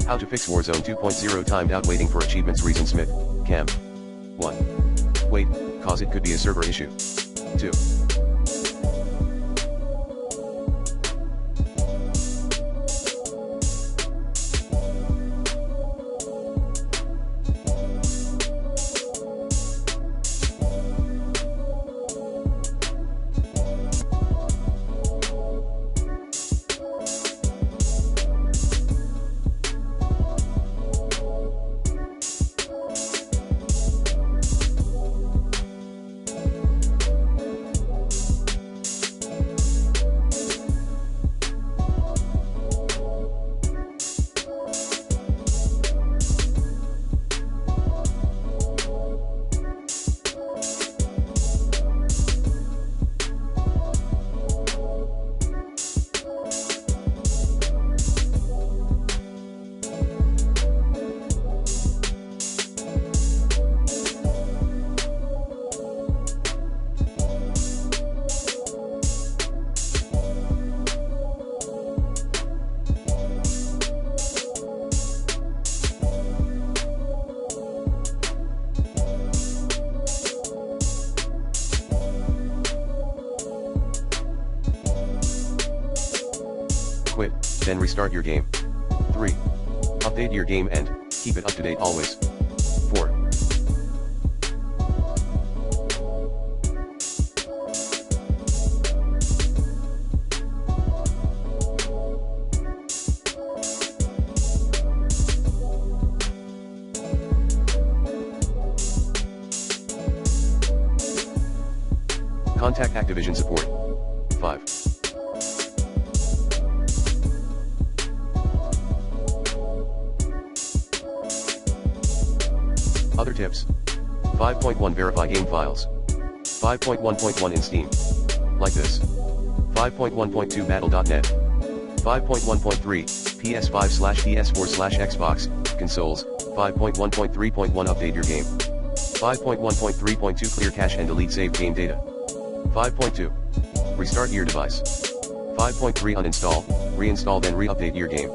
How to fix Warzone 2.0 timed out waiting for achievements. Reason Smith, Cam. 1. Wait, cause it could be a server issue. 2. Quit, then restart your game. 3. Update your game and keep it up to date always. 4. Contact Activision support. 5. Other tips. 5.1 Verify game files. 5.1.1 in Steam. Like this. 5.1.2 Battle.net. 5.1.3 PS5/PS4/Xbox consoles. 5.1.3.1 Update your game. 5.1.3.2 Clear cache and delete saved game data. 5.2 Restart your device. 5.3 Uninstall, reinstall then re-update your game.